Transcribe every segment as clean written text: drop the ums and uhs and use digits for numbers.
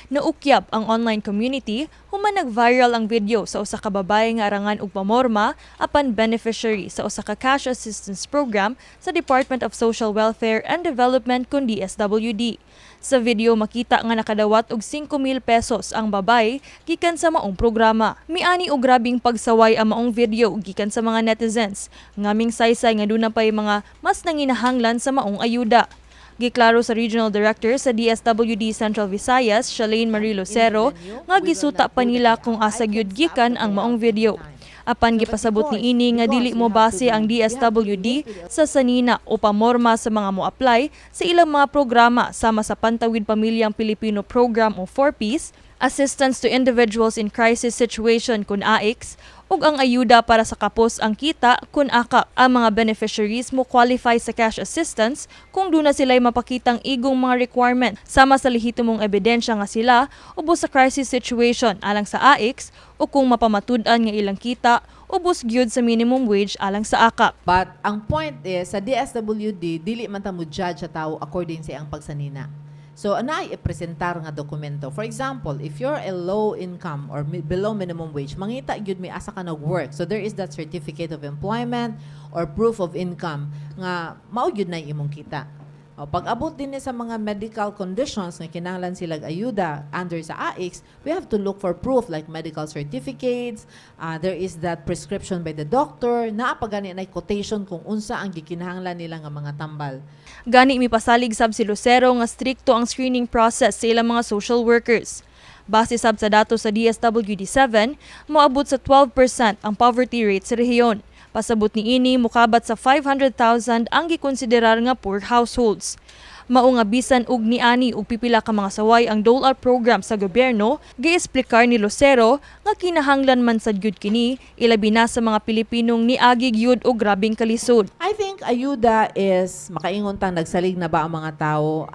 Naukyab ang online community human nag-viral ang video sa usa ka babaye nga arangan og pamorma apan beneficiary sa usa ka cash assistance program sa Department of Social Welfare and Development kun DSWD. Sa video makita nga nakadawat og 5,000 pesos ang babaye gikan sa maong programa. Miani og grabing pagsaway ang maong video gikan sa mga netizens. Ngaming saysay nga duna pay mga mas nanginahanglan sa maong ayuda. Giklaro sa Regional Director sa DSWD Central Visayas, 𝗴𝗆𝗆 nga gisuta pa nila kung asa gyud gikan ang maong video. Apan gipasabot ni ini nga dili mo base ang DSWD sa sanina o pamorma sa mga mo-apply sa ilang mga programa sama sa Pantawid Pamilyang Pilipino Program o 𝗵𝗶𝗇𝗃, Assistance to Individuals in Crisis Situation kun AICS, ug ang ayuda para sa kapos ang kita kun AKAP. Ang mga beneficiaries mo qualify sa cash assistance kung duna sila'y mapakitang igong mga requirement sama sa lehitimong ebidensya nga sila ubos sa crisis situation alang sa AICS o kung mapamatud-an nga ilang kita ubos gyud sa minimum wage alang sa AKAP. But ang point is, sa DSWD, dili man ta mo judge sa tao according sa iyang pagsanina. So, anay i-presentar nga dokumento. For example, if you're a low income or below minimum wage, mangita gyud may asa ka nag-work. So, there is that certificate of employment or proof of income nga mao gyud na imong kita. O, pag-abot din sa mga medical conditions nga kinahanglan silag ayuda under sa AICS, we have to look for proof like medical certificates, there is that prescription by the doctor, naapagani na quotation kung unsa ang gikinahanglan nila nga mga tambal. Gani mipasalig sab si Lucero nga strikto ang screening process sa ilang mga social workers. Base sab sa datos sa DSWD-7, moabot sa 12% ang poverty rate sa rehiyon. Pasabot ni ini, mukabat sa 500,000 ang gikonsiderar nga poor households. Mao nga bisan og niani og pipila ka mga saway ang dole-out program sa gobyerno, giesplikar ni Lucero nga kinahanglan man sad gyud kini ilabi na sa mga Pilipinong niagi gyud og grabing kalisod. I think ayuda is makaingon tang nagsalig na ba ang mga tao?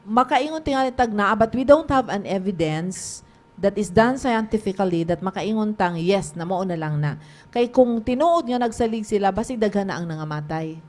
Makaingon tingali tag na, but we don't have an evidence that is done scientifically that makaingon tang yes na mao na lang na. Kay kung tinuod nga nagsalig sila basig daghan na ang nangamatay.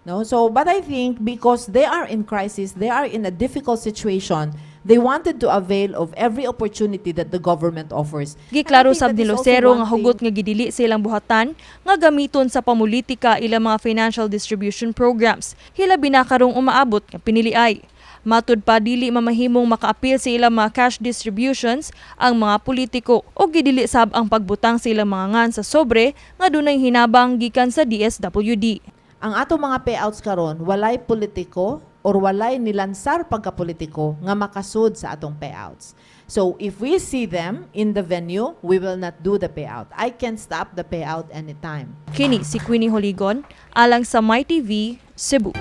No? So, but I think because they are in crisis, they are in a difficult situation, they wanted to avail of every opportunity that the government offers. Giklaro sab ni Lucero nga hugot nga gidili sa ilang buhatan nga gamiton sa pamulitika ilang mga financial distribution programs. Hilabi na karong umaabot nga piniliay. Matud pa dili mamahimong makaapil sa ilang mga cash distributions ang mga politiko o gidili sab ang pagbutang sa ilang mga ngan sa sobre nga dunay hinabang gikan sa DSWD. Ang ato mga payouts karon walay politiko or walay nilansar pagkapolitiko nga makasud sa atong payouts. So if we see them in the venue, we will not do the payout. I can stop the payout anytime. Kini si Queenie Joligon alang sa MyTV Cebu.